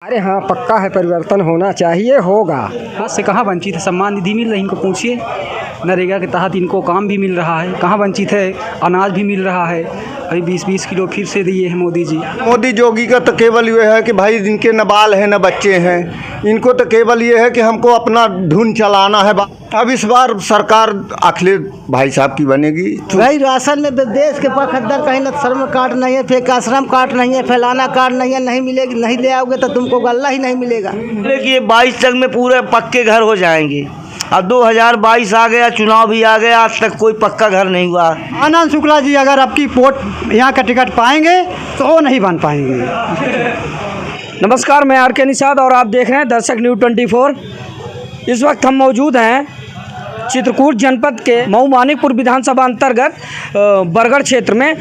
अरे हाँ, पक्का है, परिवर्तन होना चाहिए, होगा। हाथ से कहाँ वंचित है? सम्मान निधि मिल रही, इनको पूछिए। नरेगा के तहत इनको काम भी मिल रहा है, कहाँ वंचित है? अनाज भी मिल रहा है, अभी 20-20 किलो फिर से दिए हैं मोदी जी। मोदी जोगी का तो केवल ये है कि भाई इनके न बाल है न बच्चे हैं, इनको तो केवल ये है कि हमको अपना धुन चलाना है। अब इस बार सरकार अखिलेश भाई साहब की बनेगी। भाई राशन में देश के पखद्दर कहीं न श्रम कार्ड नहीं है, फिर आश्रम कार्ड नहीं है, फैलाना कार्ड नहीं है, नहीं मिलेगी, नहीं ले आओगे तो तुमको गल्ला ही नहीं मिलेगा। देखिए 22 तक में पूरे पक्के घर हो जाएंगे। अब 2022 आ गया, चुनाव भी आ गया, आज तक कोई पक्का घर नहीं हुआ। आनंद शुक्ला जी अगर आपकी वोट यहाँ का टिकट पाएंगे तो वो नहीं बन पाएंगे। नमस्कार, मैं आर.के. निषाद और आप देख रहे हैं दर्शक न्यूज़ 24। इस वक्त हम मौजूद हैं चित्रकूट जनपद के मऊ मानिकपुर विधानसभा अंतर्गत बरगढ़ क्षेत्र में,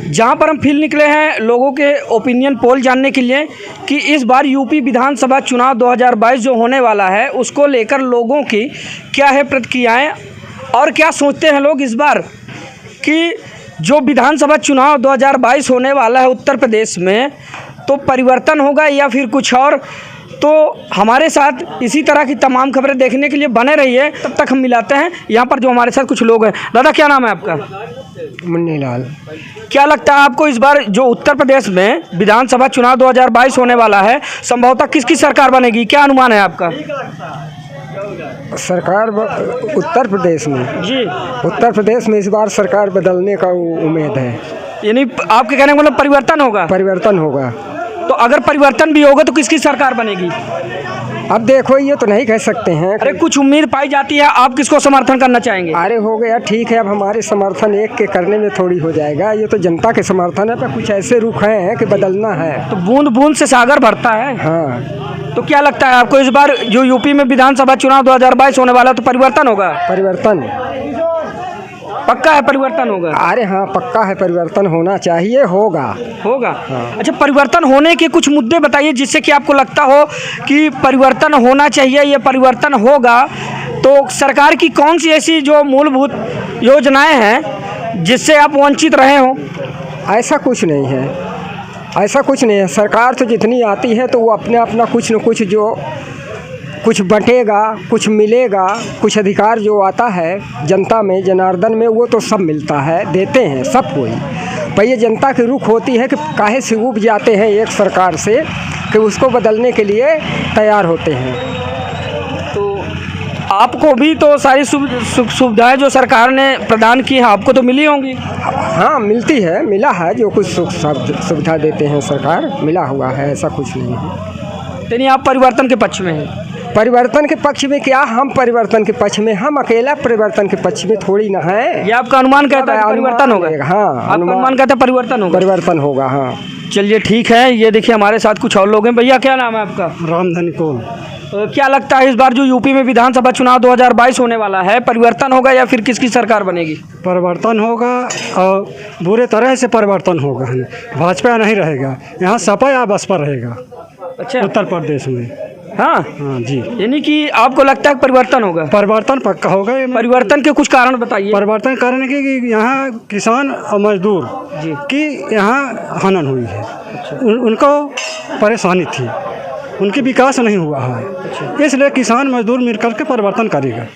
जहां पर हम फिर निकले हैं लोगों के ओपिनियन पोल जानने के लिए कि इस बार यूपी विधानसभा चुनाव 2022 जो होने वाला है उसको लेकर लोगों की क्या है प्रतिक्रियाएं और क्या सोचते हैं लोग इस बार कि जो विधानसभा चुनाव 2022 होने वाला है उत्तर प्रदेश में, तो परिवर्तन होगा या फिर कुछ और। तो हमारे साथ इसी तरह की तमाम खबरें देखने के लिए बने रहिए। तब तक हम मिलाते हैं यहाँ पर जो हमारे साथ कुछ लोग हैं। दादा, क्या नाम है आपका? मुन्नी लाल। क्या क्या लगता है आपको इस बार जो उत्तर प्रदेश में विधानसभा चुनाव 2022 होने वाला है, संभवतः किसकी सरकार बनेगी? क्या अनुमान है आपका? सरकार उत्तर प्रदेश में जी, उत्तर प्रदेश में इस बार सरकार बदलने का उम्मीद है। यानी आपके कहने का मतलब परिवर्तन होगा? परिवर्तन होगा। तो अगर परिवर्तन भी होगा तो किसकी सरकार बनेगी? अब देखो, ये तो नहीं कह सकते हैं। अरे कुछ उम्मीद पाई जाती है, आप किसको समर्थन करना चाहेंगे? अरे हो गया, ठीक है। अब हमारे समर्थन एक के करने में थोड़ी हो जाएगा, ये तो जनता के समर्थन है, पर कुछ ऐसे रुख हैं कि बदलना है। तो बूंद बूंद से सागर भरता है। हाँ, तो क्या लगता है आपको इस बार जो यूपी में विधानसभा चुनाव 2022 होने वाला, तो परिवर्तन होगा? परिवर्तन पक्का है परिवर्तन होगा? अरे हाँ, पक्का है, परिवर्तन होना चाहिए, होगा। होगा। हाँ। अच्छा, परिवर्तन होने के कुछ मुद्दे बताइए जिससे कि आपको लगता हो कि परिवर्तन होना चाहिए, ये परिवर्तन होगा। तो सरकार की कौन सी ऐसी जो मूलभूत योजनाएं हैं जिससे आप वंचित रहे हो? ऐसा कुछ नहीं है, ऐसा कुछ नहीं है। सरकार तो जितनी आती है तो वो अपने अपना कुछ न कुछ जो कुछ बंटेगा, कुछ मिलेगा, कुछ अधिकार जो आता है जनता में, जनार्दन में, वो तो सब मिलता है, देते हैं सब कोई। पर ये जनता की रुख होती है कि काहे से ऊब जाते हैं एक सरकार से कि उसको बदलने के लिए तैयार होते हैं। तो आपको भी तो सारी सुविधाएं जो सरकार ने प्रदान की हैं आपको तो मिली होंगी? हाँ, मिलती है, मिला है। जो कुछ सुविधा देते हैं सरकार, मिला हुआ है, ऐसा कुछ नहीं है। यानी आप परिवर्तन के पक्ष में हैं? परिवर्तन के पक्ष में क्या, हम परिवर्तन के पक्ष में, हम अकेला परिवर्तन के पक्ष में थोड़ी ना है। ये आपका अनुमान कहता है परिवर्तन होगा? हाँ, आपका अनुमान कहता है परिवर्तन होगा? परिवर्तन होगा, हाँ। चलिए ठीक है। ये देखिए हमारे साथ कुछ और लोग हैं। भैया, क्या नाम है आपका? रामधनी कौन? क्या लगता है इस बार जो यूपी में विधानसभा चुनाव 2022 होने वाला है, परिवर्तन होगा या फिर किसकी सरकार बनेगी? परिवर्तन होगा और बुरे तरह से परिवर्तन होगा। भाजपा नहीं रहेगा यहाँ, सपा या बसपा रहेगा। अच्छा, उत्तर प्रदेश में। हाँ हाँ जी, यानी कि आपको लगता है परिवर्तन होगा? परिवर्तन पक्का होगा। परिवर्तन के कुछ कारण बताइए। परिवर्तन कारण कि यहाँ किसान और मजदूर जी की यहाँ हनन हुई है। उनको परेशानी थी, उनकी विकास नहीं हुआ है, इसलिए किसान मजदूर मिलकर के परिवर्तन करेगा।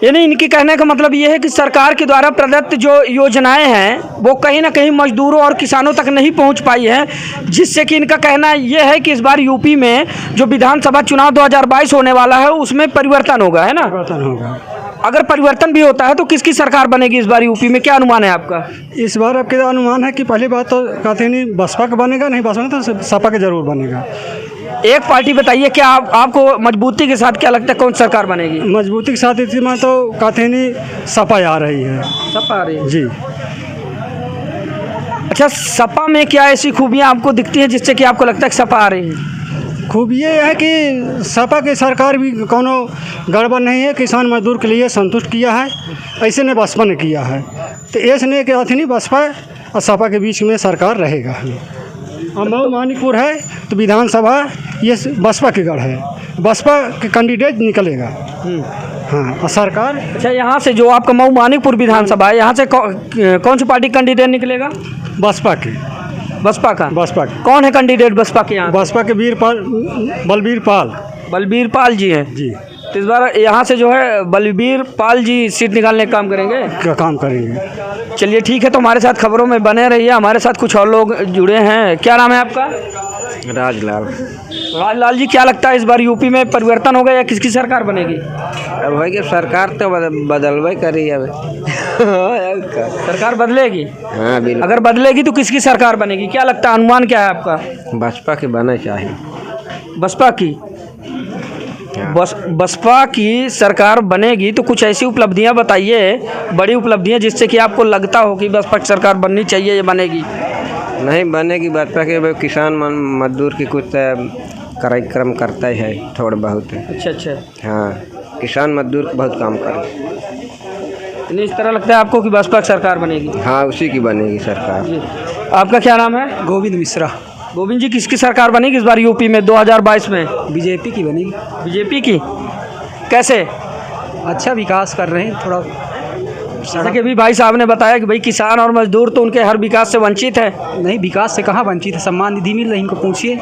यानी इनके कहने का मतलब ये है कि सरकार के द्वारा प्रदत्त जो योजनाएं हैं वो कहीं ना कहीं मजदूरों और किसानों तक नहीं पहुंच पाई है, जिससे कि इनका कहना ये है कि इस बार यूपी में जो विधानसभा चुनाव 2022 होने वाला है उसमें परिवर्तन होगा, है ना? परिवर्तन होगा। अगर परिवर्तन भी होता है तो किसकी सरकार बनेगी इस बार यूपी में? क्या अनुमान है आपका? इस बार आपके अनुमान है कि पहली बात तो कहते नहीं बसपा का बनेगा, नहीं बसपा तो सपा का जरूर बनेगा। एक पार्टी बताइए, क्या आपको मजबूती के साथ क्या लगता है कौन सरकार बनेगी? मजबूती के साथ इसमें तो कहते नहीं सपा आ रही है। सपा आ रही है जी। अच्छा, सपा में क्या ऐसी खूबियाँ आपको दिखती है जिससे कि आपको लगता है कि सपा आ रही है? खूब ये है कि सपा की सरकार भी कोनो गड़बड़ नहीं है, किसान मजदूर के लिए संतुष्ट किया है, ऐसे ने बसपा ने किया है। तो ऐसे के अथनी बसपा और सपा के बीच में सरकार रहेगा। मऊ मानिकपुर है तो विधानसभा ये बसपा के गढ़ है, बसपा के कैंडिडेट निकलेगा। हाँ, और सरकार। अच्छा, यहाँ से जो आपका मऊ मानिकपुर विधानसभा है, यहाँ से कौन सी पार्टी कैंडिडेट निकलेगा? बसपा के। बसपा का? बसपा कौन है कैंडिडेट बसपा के यहाँ? बसपा के बलबीर पाल बलबीर पाल जी हैं। जी तो इस बार यहाँ से जो है बलबीर पाल जी सीट निकालने का काम करेंगे। का काम करेंगे। चलिए ठीक है, तो हमारे साथ खबरों में बने रहिए। हमारे साथ कुछ और लोग जुड़े हैं। क्या नाम है आपका? राजलाल। राजलाल जी, क्या लगता है इस बार यूपी में परिवर्तन होगा या किसकी सरकार बनेगी? अब भाई कि सरकार तो बदलवे करी अब। सरकार बदलेगी? हाँ बिल्कुल। अगर बदलेगी तो किसकी सरकार बनेगी? क्या लगता है, अनुमान क्या है आपका? बसपा के बने चाहिए। बसपा की? बसपा की सरकार बनेगी तो कुछ ऐसी उपलब्धियां बताइए, बड़ी उपलब्धियां, जिससे कि आपको लगता हो कि बसपा की सरकार बननी चाहिए या बनेगी। नहीं बनेगी बसपा के। किसान मजदूर की कुछ कार्यक्रम करता ही है थोड़ा बहुत। अच्छा अच्छा। हाँ किसान मजदूर बहुत काम कर। इस तरह लगता है आपको कि बसपा की सरकार बनेगी? हाँ उसी की बनेगी सरकार। जी। आपका क्या नाम है? गोविंद मिश्रा। गोविंद जी, किसकी सरकार बनेगी इस बार यूपी में 2022 में? बीजेपी की बनेगी। बीजेपी की? कैसे? अच्छा विकास कर रहे हैं थोड़ा। जैसे कि अभी भाई साहब ने बताया कि भाई किसान और मजदूर तो उनके हर विकास से वंचित है। नहीं, विकास से कहाँ वंचित है? सम्मान निधि मिल रही है, इनको पूछिए।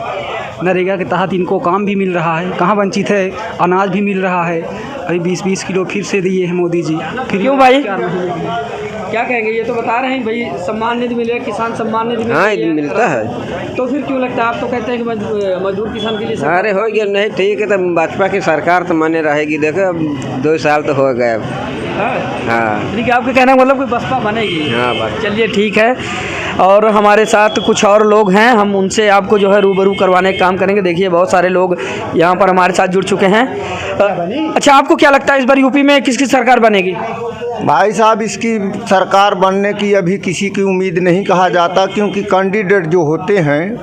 नरेगा के तहत इनको काम भी मिल रहा है, कहाँ वंचित है? अनाज भी मिल रहा है। अभी 20-20 किलो फिर से दिए हैं मोदी जी। फिर क्यों भाई? क्या कहेंगे? ये तो बता रहे हैं भाई सम्मान निधि मिलेगा, किसान सम्मान निधि हाँ मिलता है। तो फिर क्यों लगता है? आप तो कहते हैं कि मजदूर किसान के लिए सरकार। अरे हो गया। नहीं ठीक है, तो बसपा की सरकार तो माने रहेगी। देखो अब 2 साल तो हो गए अब। हाँ ठीक है, आपके कहने का मतलब कि बसपा बनेगी। हाँ बस। चलिए ठीक है, और हमारे साथ कुछ और लोग हैं, हम उनसे आपको जो है रूबरू करवाने का काम करेंगे। देखिए बहुत सारे लोग यहाँ पर हमारे साथ जुड़ चुके हैं। अच्छा, आपको क्या लगता है इस बार यूपी में किसकी सरकार बनेगी? भाई साहब इसकी सरकार बनने की अभी किसी की उम्मीद नहीं कहा जाता, क्योंकि कैंडिडेट जो होते हैं,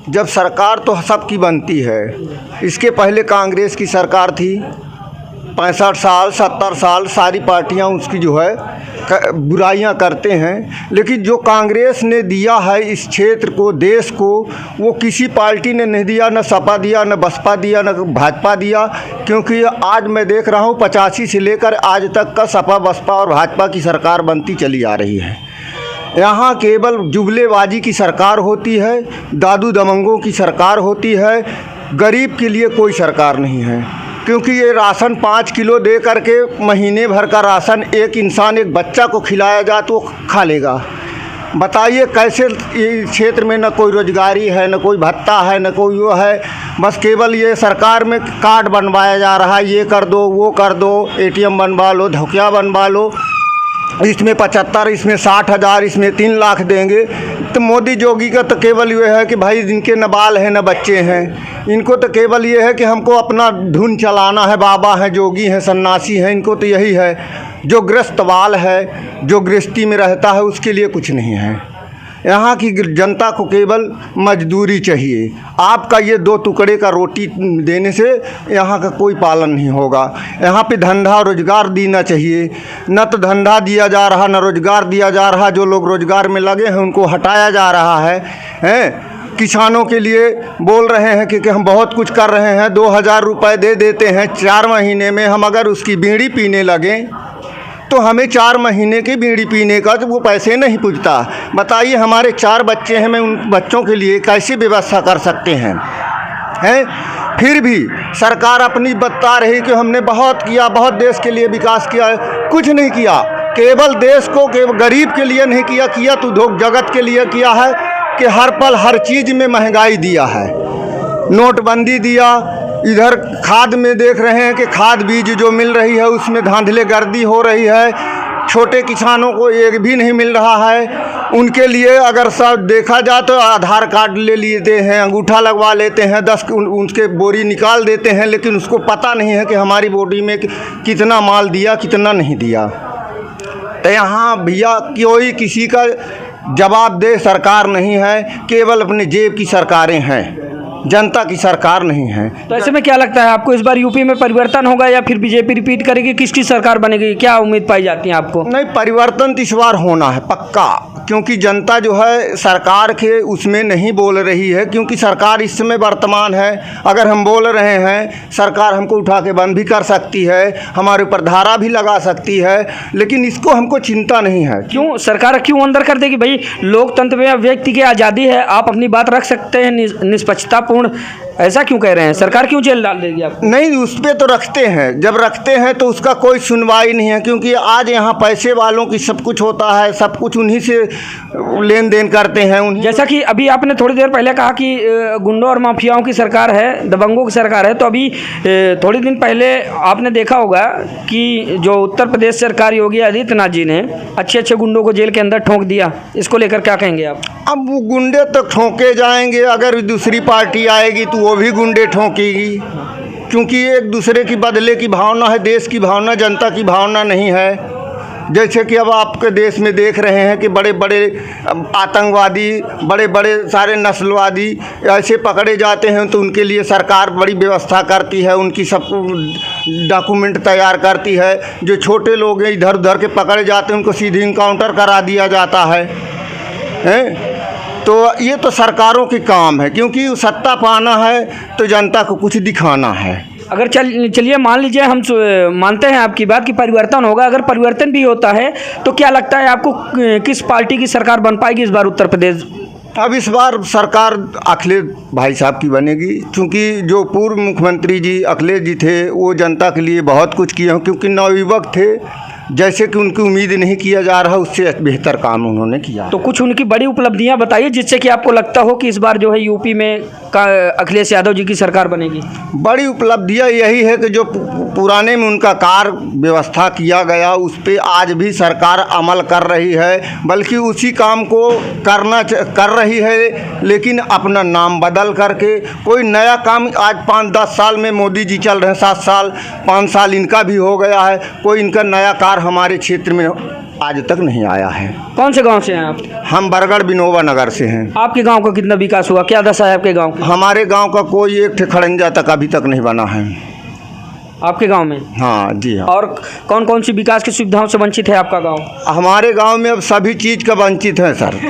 जब सरकार तो सबकी बनती है। इसके पहले कांग्रेस की सरकार थी, 65 साल 70 साल सारी पार्टियां उसकी जो है बुराइयां करते हैं, लेकिन जो कांग्रेस ने दिया है इस क्षेत्र को, देश को, वो किसी पार्टी ने नहीं दिया। न सपा दिया, न बसपा दिया, न भाजपा दिया। क्योंकि आज मैं देख रहा हूँ 85 से लेकर आज तक का सपा बसपा और भाजपा की सरकार बनती चली आ रही है। यहाँ केवल जुमलेबाजी की सरकार होती है, दादू दमंगों की सरकार होती है। गरीब के लिए कोई सरकार नहीं है, क्योंकि ये राशन 5 किलो दे करके महीने भर का राशन एक इंसान, एक बच्चा को खिलाया जाए तो वो खा लेगा। बताइए कैसे? इस क्षेत्र में न कोई रोजगारी है, न कोई भत्ता है, न कोई वो है। बस केवल ये सरकार में कार्ड बनवाया जा रहा है, ये कर दो, वो कर दो, ATM बनवा लो, धोखिया बनवा लो, इसमें 75, इसमें 60,000, इसमें 3 लाख देंगे। तो मोदी जोगी का तो केवल ये है कि भाई जिनके न बाल हैं न बच्चे हैं, इनको तो केवल ये है कि हमको अपना धुन चलाना है। बाबा हैं, जोगी हैं, सन्यासी हैं, इनको तो यही है। जो गृहस्थ बाल है, जो गृहस्थी में रहता है, उसके लिए कुछ नहीं है। यहाँ की जनता को केवल मजदूरी चाहिए। आपका ये 2 टुकड़े का रोटी देने से यहाँ का कोई पालन नहीं होगा। यहाँ पे धंधा रोजगार देना चाहिए। न तो धंधा दिया जा रहा, न रोजगार दिया जा रहा। जो लोग रोजगार में लगे हैं उनको हटाया जा रहा है। किसानों के लिए बोल रहे हैं कि हम बहुत कुछ कर रहे हैं, 2000 रुपये दे देते हैं 4 महीने में। हम अगर उसकी बीड़ी पीने लगें तो हमें 4 महीने की बीड़ी पीने का तो वो पैसे नहीं पूछता। बताइए, हमारे 4 बच्चे हैं, मैं उन बच्चों के लिए कैसे व्यवस्था कर सकते हैं? फिर भी सरकार अपनी बता रही कि हमने बहुत किया, बहुत देश के लिए विकास किया है। कुछ नहीं किया, केवल देश को, केवल गरीब के लिए नहीं किया। किया तो उद्योग जगत के लिए किया है कि हर पल हर चीज़ में महंगाई दिया है, नोटबंदी दिया। इधर खाद में देख रहे हैं कि खाद बीज जो मिल रही है उसमें धांधलेगर्दी हो रही है। छोटे किसानों को एक भी नहीं मिल रहा है। उनके लिए अगर सब देखा जाए तो आधार कार्ड ले लेते हैं, अंगूठा लगवा लेते हैं, 10 उनके बोरी निकाल देते हैं, लेकिन उसको पता नहीं है कि हमारी बोरी में कितना माल दिया, कितना नहीं दिया। तो यहाँ भैया कोई किसी का जवाबदेह सरकार नहीं है, केवल अपने जेब की सरकारें हैं, जनता की सरकार नहीं है। तो ऐसे में क्या लगता है आपको, इस बार यूपी में परिवर्तन होगा या फिर बीजेपी रिपीट करेगी? किसकी सरकार बनेगी? क्या उम्मीद पाई जाती है आपको? नहीं, परिवर्तन तो इस बार होना है पक्का। क्योंकि जनता जो है सरकार के उसमें नहीं बोल रही है, क्योंकि सरकार इस समय वर्तमान है। अगर हम बोल रहे हैं सरकार हमको उठा के बंद भी कर सकती है, हमारे ऊपर धारा भी लगा सकती है, लेकिन इसको हमको चिंता नहीं है। क्यों सरकार क्यों अंदर कर देगी? भाई लोकतंत्र में व्यक्ति की आज़ादी है, आप अपनी बात रख सकते हैं निष्पक्षतापूर्ण, ऐसा क्यों कह रहे हैं? सरकार क्यों जेल डाल देगी आपको? नहीं, उस पर तो रखते हैं, जब रखते हैं तो उसका कोई सुनवाई नहीं है, क्योंकि आज यहाँ पैसे वालों की सब कुछ होता है, सब कुछ उन्हीं से लेन देन करते हैं उन्हीं। जैसा कि अभी आपने थोड़ी देर पहले कहा कि गुंडों और माफियाओं की सरकार है, दबंगों की सरकार है, तो अभी थोड़ी दिन पहले आपने देखा होगा कि जो उत्तर प्रदेश सरकार योगी आदित्यनाथ जी ने अच्छे गुंडों को जेल के अंदर ठोंक दिया, इसको लेकर क्या कहेंगे आप? अब वो गुंडे तो ठोंके जाएंगे, अगर दूसरी पार्टी आएगी तो वो भी गुंडे ठोंकेगी, क्योंकि एक दूसरे की बदले की भावना है, देश की भावना, जनता की भावना नहीं है। जैसे कि अब आपके देश में देख रहे हैं कि बड़े बड़े आतंकवादी, बड़े बड़े सारे नस्लवादी ऐसे पकड़े जाते हैं, तो उनके लिए सरकार बड़ी व्यवस्था करती है, उनकी सब डॉक्यूमेंट तैयार करती है। जो छोटे लोग हैं इधर उधर के पकड़े जाते हैं, उनको सीधे इनकाउंटर करा दिया जाता है। तो ये तो सरकारों के काम है, क्योंकि सत्ता पाना है तो जनता को कुछ दिखाना है। अगर चलिए मान लीजिए हम मानते हैं आपकी बात कि परिवर्तन होगा, अगर परिवर्तन भी होता है तो क्या लगता है आपको किस पार्टी की सरकार बन पाएगी इस बार उत्तर प्रदेश? अब इस बार सरकार अखिलेश भाई साहब की बनेगी, क्योंकि जो पूर्व मुख्यमंत्री जी अखिलेश जी थे वो जनता के लिए बहुत कुछ किए हैं, क्योंकि नवयुवक थे, जैसे कि उनकी उम्मीद नहीं किया जा रहा, उससे बेहतर काम उन्होंने किया। तो कुछ उनकी बड़ी उपलब्धियां बताइए जिससे कि आपको लगता हो कि इस बार जो है यूपी में अखिलेश यादव जी की सरकार बनेगी। बड़ी उपलब्धियां यही है कि जो पुराने में उनका कार्य व्यवस्था किया गया उस पर आज भी सरकार अमल कर रही है, बल्कि उसी काम को कर रही है, लेकिन अपना नाम बदल करके कोई नया काम। आज 5-10 साल में मोदी जी चल रहे हैं, 7 साल 5 साल इनका भी हो गया है, कोई इनका नया कार्य हमारे क्षेत्र में आज तक नहीं आया है। कौन से गांव से हैं आप? हम बरगढ़ विनोबा नगर से हैं। आपके गांव का कितना विकास हुआ, क्या दशा है आपके गांव की? हमारे गांव का कोई एक खड़ंजा तक अभी तक नहीं बना है आपके गांव में? हाँ जी हाँ। और कौन कौन सी विकास की सुविधाओं से वंचित है आपका गांव? हमारे गांव में अब सभी चीज़ का वंचित है सर,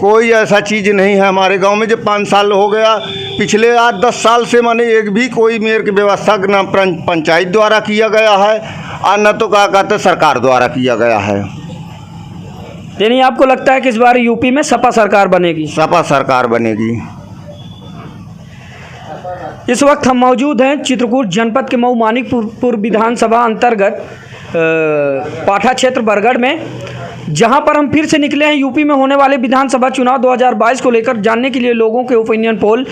कोई ऐसा चीज़ नहीं है हमारे गांव में। जब 5 साल हो गया, पिछले 8-10 साल से माने एक भी कोई मेयर की व्यवस्था न पंचायत द्वारा किया गया है और न तो क्या कहते सरकार द्वारा किया गया है। यानी आपको लगता है कि इस बार यूपी में सपा सरकार बनेगी? सपा सरकार बनेगी। इस वक्त हम मौजूद हैं चित्रकूट जनपद के मऊ मानिकपुर विधानसभा अंतर्गत पाठा क्षेत्र बरगढ़ में, जहां पर हम फिर से निकले हैं यूपी में होने वाले विधानसभा चुनाव 2022 को लेकर जानने के लिए लोगों के ओपिनियन पोल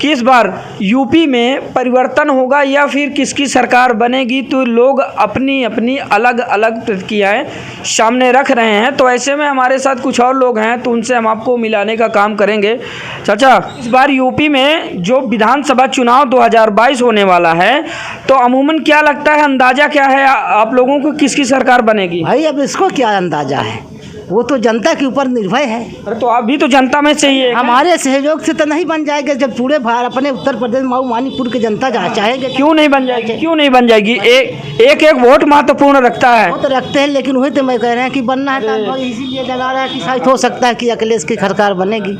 कि इस बार यूपी में परिवर्तन होगा या फिर किसकी सरकार बनेगी। तो लोग अपनी अपनी अलग अलग प्रतिक्रियाएं सामने रख रहे हैं। तो ऐसे में हमारे साथ कुछ और लोग हैं, तो उनसे हम आपको मिलाने का काम करेंगे। चाचा, इस बार यूपी में जो विधानसभा चुनाव 2022 होने वाला है, तो अमूमन क्या लगता है, अंदाज़ा क्या है आप लोगों को किसकी सरकार बनेगी? भाई अब इसको क्या अंदाजा है, वो तो जनता के ऊपर निर्भर है। अरे तो आप भी तो जनता में से ही है। हमारे सहयोग से तो नहीं बन जाएगा, जब पूरे भारत अपने उत्तर प्रदेश मऊ मानिकपुर की जनता चाहेंगे। क्यों नहीं बन जाएगी? क्यों नहीं बन जाएगी? एक वोट महत्वपूर्ण रखता है। वो तो रखते हैं, लेकिन वही तो मैं कह रहे हैं कि बनना है, तो इसीलिए लगा रहा है कि शायद हो सकता है कि अखिलेश की सरकार बनेगी।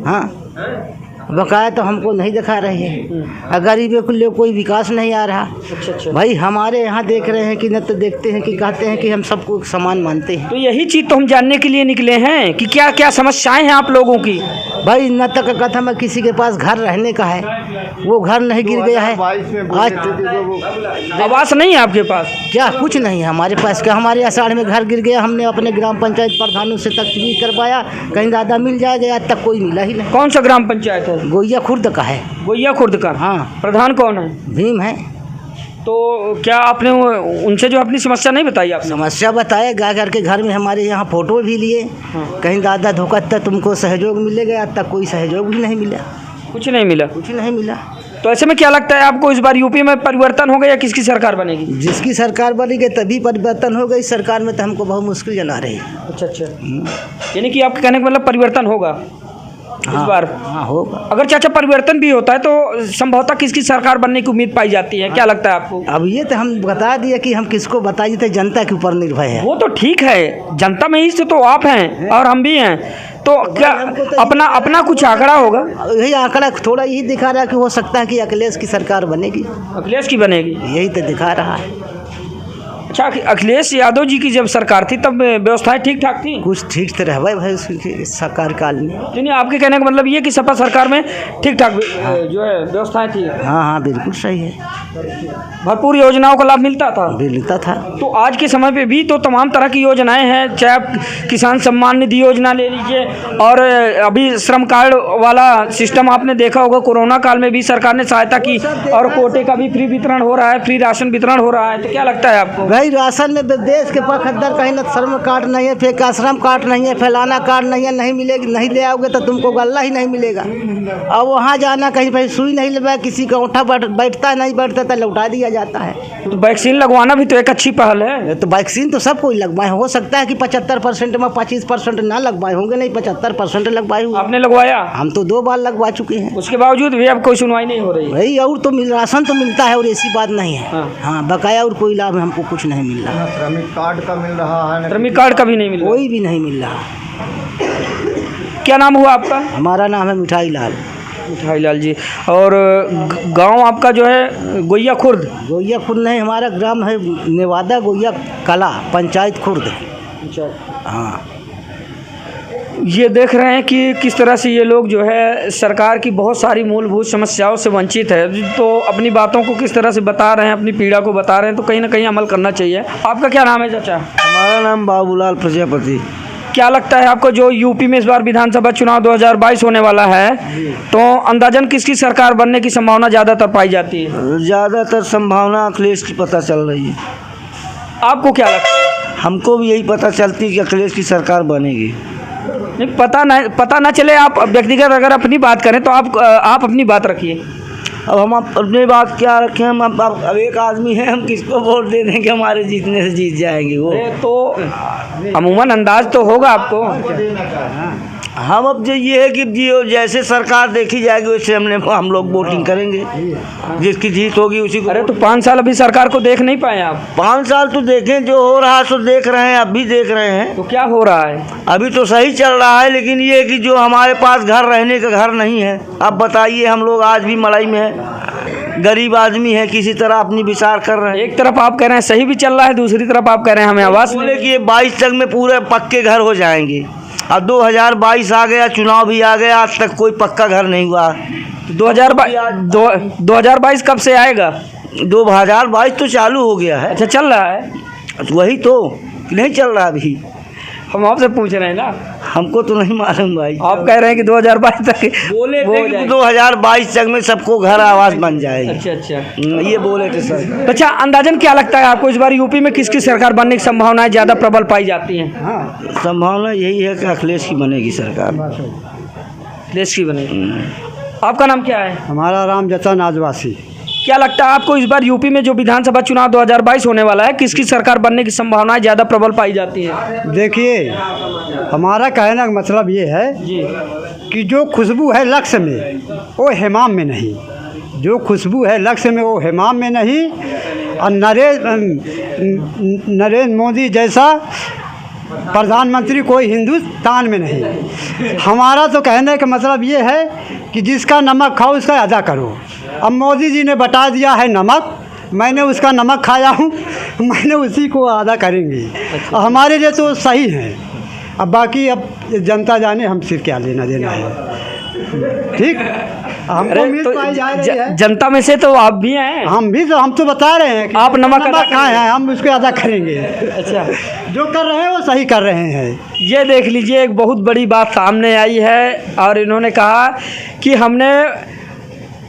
हाँ, बकाया तो हमको नहीं दिखा रही है, गरीबों के लिए कोई विकास नहीं आ रहा। अच्छा। भाई हमारे यहाँ देख रहे हैं कि न तो देखते हैं कि कहते हैं कि हम सबको समान मानते हैं। तो यही चीज़ तो हम जानने के लिए निकले हैं कि क्या क्या समस्याएं हैं आप लोगों की। भाई न तक कहता मैं किसी के पास घर रहने का है, वो घर नहीं गिर गया है। आज आवास नहीं है आपके पास? क्या कुछ नहीं है हमारे पास। क्या हमारे आषाढ़ में घर गिर गया, हमने अपने ग्राम पंचायत प्रधानों से तस्वीर करवाया, कहीं ज़्यादा मिल जाएगा, आज तक कोई मिला ही नहीं। कौन सा ग्राम पंचायत है? गोइया खुर्द का है। गोइया खुर्द का? हाँ। प्रधान कौन है? भीम है। तो क्या आपने उनसे जो अपनी समस्या नहीं बताई? आपने समस्या बताया, गा करके घर में हमारे यहाँ फोटो भी लिए। कहीं दादा धोखा तक तुमको सहयोग मिलेगा, आज तक कोई सहयोग भी नहीं मिला। कुछ नहीं मिला? कुछ नहीं मिला। तो ऐसे में क्या लगता है आपको, इस बार यूपी में परिवर्तन होगा या किसकी सरकार बनेगी? जिसकी सरकार बनेगी तभी परिवर्तन होगा। इस सरकार में तो हमको बहुत मुश्किल जना रही है। अच्छा। यानी कि आपके कहने का मतलब परिवर्तन होगा? इस बार? हाँ होगा। अगर चाचा परिवर्तन भी होता है तो संभवतः किसकी सरकार बनने की उम्मीद पाई जाती है, क्या लगता है आपको? अब ये तो हम बता दिए कि हम किसको बताइए, तो जनता के ऊपर निर्भर है। वो तो ठीक है, जनता में ही से तो आप हैं और हम भी हैं, तो क्या अपना अपना कुछ आंकड़ा होगा? यही आंकड़ा थोड़ा यही दिखा रहा है कि हो सकता है कि अखिलेश की सरकार बनेगी। अखिलेश की बनेगी? यही तो दिखा रहा है। अच्छा, अखिलेश यादव जी की जब सरकार थी तब व्यवस्थाएं ठीक ठाक थी? कुछ ठीक तो रहे भाई उसके सरकार काल में। नहीं, आपके कहने का मतलब ये कि सपा सरकार में ठीक ठाक जो है व्यवस्थाएं थी? हाँ हाँ बिल्कुल सही है, भरपूर योजनाओं का लाभ मिलता था? मिलता था। तो आज के समय पे भी तो तमाम तरह की योजनाएं हैं, चाहे आप किसान सम्मान निधि योजना ले लीजिए, और अभी श्रम कार्ड वाला सिस्टम आपने देखा होगा, कोरोना काल में भी सरकार ने सहायता की, और कोटे का भी फ्री वितरण हो रहा है, फ्री राशन वितरण हो रहा है। तो क्या लगता है आपको? भाई राशन में देश के पखद्दर कहीं ना श्रम कार्ड नहीं है, फिर आश्रम कार्ड नहीं है, फैलाना कार्ड नहीं है, नहीं मिलेगी, नहीं ले आओगे तो तुमको गल्ला ही नहीं मिलेगा। और वहाँ जाना कहीं भाई सुई नहीं लगा, किसी का उठा बैठता है, नहीं बैठता तो लौटा दिया जाता है। तो वैक्सीन लगवाना भी तो एक अच्छी पहल है। तो वैक्सीन तो सबको ही लगवाए, हो सकता है कि 75% में 25% ना लगवाए होंगे, नहीं 75% लगवाए हुए। आपने लगवाया? हम तो 2 बार लगवा चुके हैं। उसके बावजूद भी अब कोई सुनवाई नहीं हो रही? भाई और तो राशन तो मिलता है और ऐसी बात नहीं है। हाँ। हाँ बकाया और कोई लाभ हमको कुछ नहीं मिल रहा, श्रमिक कार्ड का मिल रहा है, श्रमिक कार्ड का भी नहीं मिल रहा? कोई भी नहीं मिल रहा। क्या नाम हुआ आपका? हमारा नाम है मिठाई लाल। मिठाई लाल जी। और गांव आपका जो है गोइया खुर्द? गोइया खुर्द नहीं, हमारा ग्राम है नेवादा गोइया कला, पंचायत खुर्द। हाँ। ये देख रहे हैं कि किस तरह से ये लोग जो है सरकार की बहुत सारी मूलभूत समस्याओं से वंचित है, तो अपनी बातों को किस तरह से बता रहे हैं, अपनी पीड़ा को बता रहे हैं, तो कहीं ना कहीं अमल करना चाहिए। आपका क्या नाम है चाचा? हमारा नाम बाबूलाल प्रजापति। क्या लगता है आपको, जो यूपी में इस बार विधानसभा चुनाव 2022 होने वाला है, तो अंदाजन किसकी सरकार बनने की संभावना ज़्यादातर पाई जाती है? ज़्यादातर संभावना अखिलेश की पता चल रही है। आपको क्या लगता है? हमको भी यही पता चलती है कि अखिलेश की सरकार बनेगी। नहीं, पता ना चले, आप व्यक्तिगत अगर अपनी बात करें तो आप अपनी बात रखिए। अब हम अपनी बात क्या रखें, हम अब एक आदमी है, हम किसको वोट दे दें कि हमारे जीतने से जीत जाएंगे वो? तो अमूमन अंदाज तो होगा आपको। हम अब जो ये है कि जो जैसे सरकार देखी जाएगी वैसे हम लोग वोटिंग करेंगे, जिसकी जीत होगी उसी को। अरे तो 5 साल अभी सरकार को देख नहीं पाए आप? 5 साल तो देखें, जो हो रहा है सो देख रहे हैं, अभी देख रहे हैं। तो क्या हो रहा है? अभी तो सही चल रहा है, लेकिन ये कि जो हमारे पास घर रहने का घर नहीं है, अब बताइए, हम लोग आज भी मड़ई में है, गरीब आदमी है, किसी तरह अपनी विचार कर रहे हैं। एक तरफ आप कह रहे हैं सही भी चल रहा है, दूसरी तरफ आप कह रहे हैं हमें आवाज़ बोले कि ये 22 तक में पूरे पक्के घर हो जाएंगे। अब 2022 आ गया, चुनाव भी आ गया, आज तक कोई पक्का घर नहीं हुआ। 2022 कब से आएगा? 2022 तो चालू हो गया है। अच्छा, चल रहा है? वही तो नहीं चल रहा अभी। हम आपसे पूछ रहे हैं ना, हमको तो नहीं मालूम भाई। आप कह रहे हैं कि 2022 तक बोले थे कि 2022 तक में सबको घर आवास बन जाएगी। अच्छा, ये बोले थे सर। अच्छा, अंदाजन क्या लगता है आपको, इस बार यूपी में किसकी सरकार बनने की संभावनाएं ज़्यादा प्रबल पाई जाती हैं? संभावना यही है कि अखिलेश की बनेगी सरकार। अखिलेश की बनेगी। आपका नाम क्या है? हमारा राम जचा नाजवासी। क्या लगता है आपको, इस बार यूपी में जो विधानसभा चुनाव 2022 होने वाला है, किसकी सरकार बनने की संभावनाएं ज़्यादा प्रबल पाई जाती हैं? देखिए, हमारा कहने का मतलब ये है जी कि जो खुशबू है लक्ष्य में वो हेमाम में नहीं, जो खुशबू है लक्ष्य में वो हेमाम में नहीं। और नरेंद्र मोदी जैसा प्रधानमंत्री कोई हिंदुस्तान में नहीं। हमारा तो कहने का मतलब ये है कि जिसका नमक खाओ उसका अदा करो। अब मोदी जी ने बता दिया है नमक, मैंने उसका नमक खाया हूँ, मैंने उसी को अदा करेंगे। और हमारे लिए तो सही है। अब बाकी अब जनता जाने हमसे क्या लेना देना है। ठीक, हमको उम्मीद पाई जा रही है। जनता में से तो आप भी हैं। हम तो बता रहे हैं कि आप नमक अदा खाए हैं, हम उसको अदा करेंगे। अच्छा, जो कर रहे हैं वो सही कर रहे हैं। ये देख लीजिए, एक बहुत बड़ी बात सामने आई है, और इन्होंने कहा कि हमने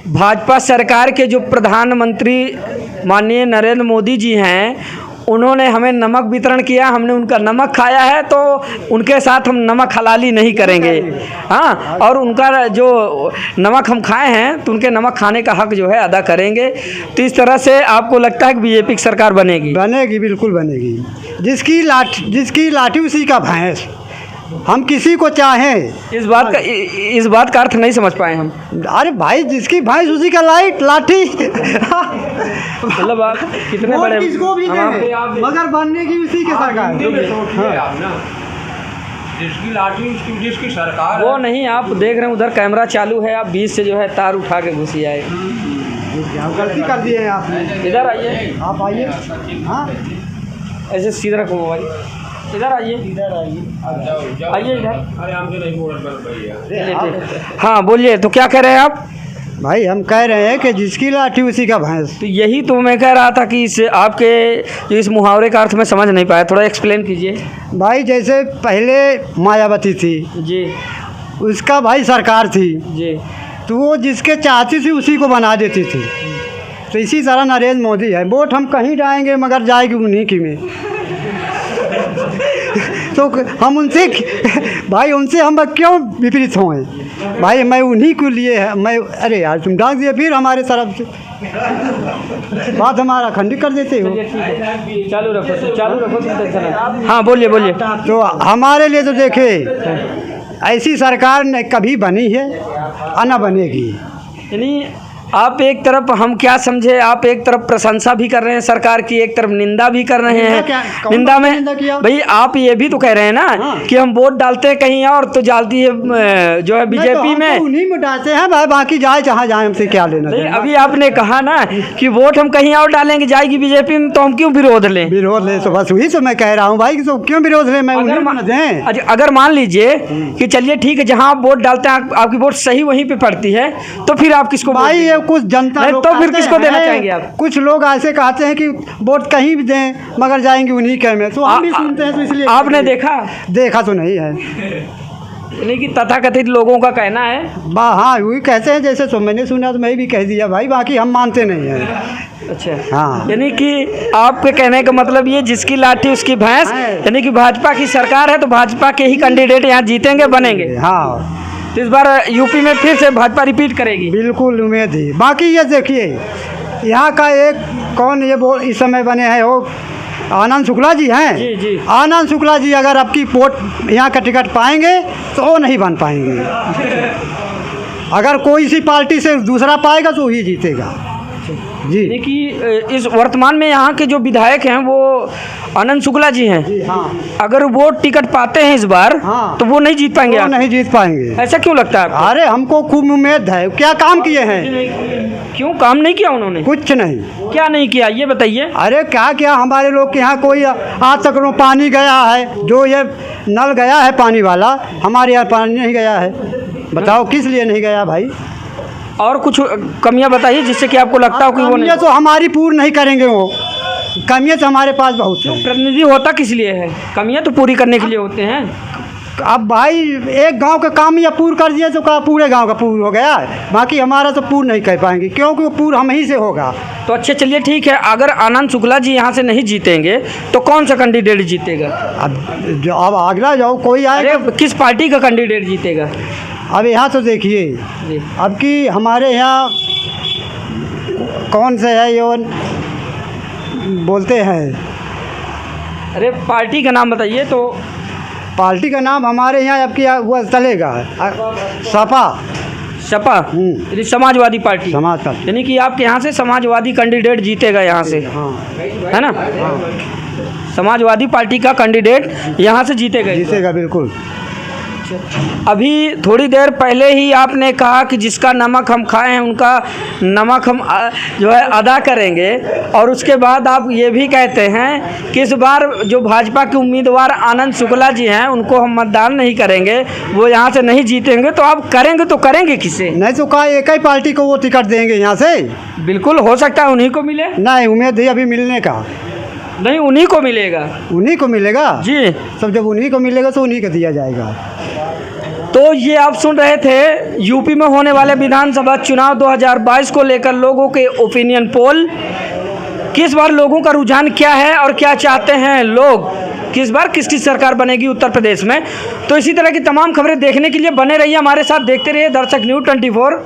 भाजपा सरकार के जो प्रधानमंत्री माननीय नरेंद्र मोदी जी हैं, उन्होंने हमें नमक वितरण किया, हमने उनका नमक खाया है, तो उनके साथ हम नमक हलाली नहीं करेंगे। हाँ, और उनका जो नमक हम खाए हैं तो उनके नमक खाने का हक जो है अदा करेंगे। तो इस तरह से आपको लगता है कि बीजेपी की सरकार बनेगी? बनेगी, बिल्कुल बनेगी। जिसकी लाठी उसी का भैंस। हम किसी को चाहें। इस बात का अर्थ नहीं समझ पाए हम। अरे भाई जिसकी भैंस उसी का लाठी मतलब आप कितने बड़े किसको भी हम दें, मगर बनने की उसी के सरकार। जिसकी लाठी जिसकी सरकार वो नहीं, आप देख रहे हैं उधर कैमरा चालू है, आप बीच से जो है तार उठा के घुसी आए। गलती कर दिए हैं आपने। इधर आइए, आप आइए। हाँ ऐसे सीधा रखो मोबाइल, इधर आइए, आइए इधर। अरे हमसे नहीं बोल भैया। हाँ बोलिए, तो क्या कह रहे हैं आप? भाई हम कह रहे हैं कि जिसकी लाठी उसी का भैंस। तो यही तो मैं कह रहा था कि इस आपके जो इस मुहावरे का अर्थ मैं समझ नहीं पाया, थोड़ा एक्सप्लेन कीजिए। भाई जैसे पहले मायावती थी जी उसका भाई सरकार थी, जी, तो वो जिसके चाहती थी उसी को बना देती थी। तो इसी तरह नरेंद्र मोदी है, वोट हम कहीं जाएंगे मगर जाएगी उन्हीं की में। तो हम उनसे भाई उनसे हम क्यों विपरीत हों भाई? मैं उन्हीं को लिए है मैं। अरे यार तुम डाक दिए फिर हमारे तरफ से बात हमारा खंडित कर देते हो। चालू रखो। हाँ बोलिए बोलिए। तो हमारे लिए तो देखे ऐसी सरकार न कभी बनी है और न बनेगी। यानी आप एक तरफ हम क्या समझे, आप एक तरफ प्रशंसा भी कर रहे हैं सरकार की, एक तरफ निंदा भी कर रहे हैं। निंदा में भाई आप ये भी तो कह रहे हैं ना कि हम वोट डालते हैं कहीं और तो डालती है जो है बीजेपी में। उन्हीं में डालते हैं भाई, बाकी जाए जहाँ जाए हमसे क्या लेना। अभी आपने कहा ना कि वोट हम कहीं और डालेंगे जाएगी बीजेपी में, तो हम क्यों विरोध लें? विरोध ले तो बस वही तो मैं कह रहा हूँ भाई, तो क्यों विरोध ले? मैं अगर मान लीजिए कि चलिए ठीक है, जहाँ आप वोट डालते हैं आपकी वोट सही वहीं पे पड़ती है, तो फिर आप किसको? भाई कुछ जनता लोग तो फिर किसको देना चाहेंगे आप? कुछ लोग ऐसे कहते हैं कि वोट कहीं भी दें मगर जाएंगे उन्हीं के में, तो हम भी सुनते हैं। तो इसलिए आपने देखा तो नहीं है, यानी कि तथाकथित लोगों का कहना है। हाँ वही कहते हैं, जैसे तो मैंने सुना तो मैं भी कह दिया भाई, बाकी हम मानते नहीं हैं। अच्छा हाँ, यानी कि आपके कहने का मतलब ये जिसकी लाठी उसकी भैंस, यानी कि भाजपा की सरकार है तो भाजपा के ही कैंडिडेट यहाँ जीतेंगे बनेंगे। हाँ तो इस बार यूपी में फिर से भाजपा रिपीट करेगी, बिल्कुल उम्मीद है। बाकी ये देखिए यहाँ का एक कौन ये इस समय बने हैं, वो आनंद शुक्ला जी हैं। जी जी। आनंद शुक्ला जी अगर आपकी वोट यहाँ का टिकट पाएंगे तो वो नहीं बन पाएंगे। अगर कोई सी पार्टी से दूसरा पाएगा तो वही जीतेगा जी। यानी कि इस वर्तमान में यहाँ के जो विधायक हैं वो आनंद शुक्ला जी हैं जी। हाँ, अगर वो टिकट पाते हैं इस बार हाँ, तो वो नहीं जीत पाएंगे। वो नहीं जीत पाएंगे। ऐसा क्यों लगता है आपको? अरे हमको खूब उम्मीद है। क्या काम किए हैं? क्यों काम नहीं किया उन्होंने? कुछ नहीं। क्या नहीं किया ये बताइए। अरे क्या हमारे लोग के यहाँ कोई आज तक पानी गया है? जो ये नल गया है पानी वाला, हमारे यहाँ पानी नहीं गया है। बताओ किस लिए नहीं गया भाई? और कुछ कमियां बताइए जिससे कि आपको लगता हो कि वो नहीं। तो हमारी पूरी नहीं करेंगे वो। कमियाँ तो हमारे पास बहुत हैं। प्रतिनिधि होता किस लिए है? कमियां तो पूरी करने के लिए होते हैं। अब भाई एक गांव का काम या पूर्ण कर दिया तो क्या पूरे गांव का पूर्ण हो गया? बाकी हमारा तो पूर्ण नहीं कर पाएंगे क्योंकि वो पूर्ण हम ही से होगा। तो अच्छे चलिए ठीक है, अगर आनंद शुक्ला जी यहाँ से नहीं जीतेंगे तो कौन सा कैंडिडेट जीतेगा? अब अगला जाओ कोई आए। अरे किस पार्टी का कैंडिडेट जीतेगा? अब यहाँ तो देखिए अब कि हमारे यहाँ कौन से है ये बोलते हैं। अरे पार्टी का नाम बताइए। तो पार्टी का नाम हमारे यहाँ अब की हुआ चलेगा सपा। यानी समाजवादी पार्टी। समाज पार्टी यानी कि आपके यहाँ से समाजवादी कैंडिडेट जीतेगा यहाँ से। हाँ है ना? हाँ। समाजवादी पार्टी का कैंडिडेट यहाँ से जीतेगा बिल्कुल। अभी थोड़ी देर पहले ही आपने कहा कि जिसका नमक हम खाए हैं उनका नमक हम जो है अदा करेंगे, और उसके बाद आप ये भी कहते हैं कि इस बार जो भाजपा के उम्मीदवार आनंद शुक्ला जी हैं उनको हम मतदान नहीं करेंगे, वो यहाँ से नहीं जीतेंगे। तो आप करेंगे तो करेंगे किसे? नहीं तो कहा एक ही पार्टी को वो टिकट देंगे यहाँ से। बिल्कुल हो सकता है उन्हीं को मिले। नहीं उम्मीद है अभी मिलने का। नहीं उन्हीं को मिलेगा। उन्हीं को मिलेगा जी। सब जब उन्हीं को मिलेगा तो उन्हीं को दिया जाएगा। तो ये आप सुन रहे थे यूपी में होने वाले विधानसभा चुनाव 2022 को लेकर लोगों के ओपिनियन पोल। किस बार लोगों का रुझान क्या है और क्या चाहते हैं लोग, किस बार किसकी सरकार बनेगी उत्तर प्रदेश में। तो इसी तरह की तमाम खबरें देखने के लिए बने रहिए हमारे साथ, देखते रहिए दर्शक न्यूज़ 24।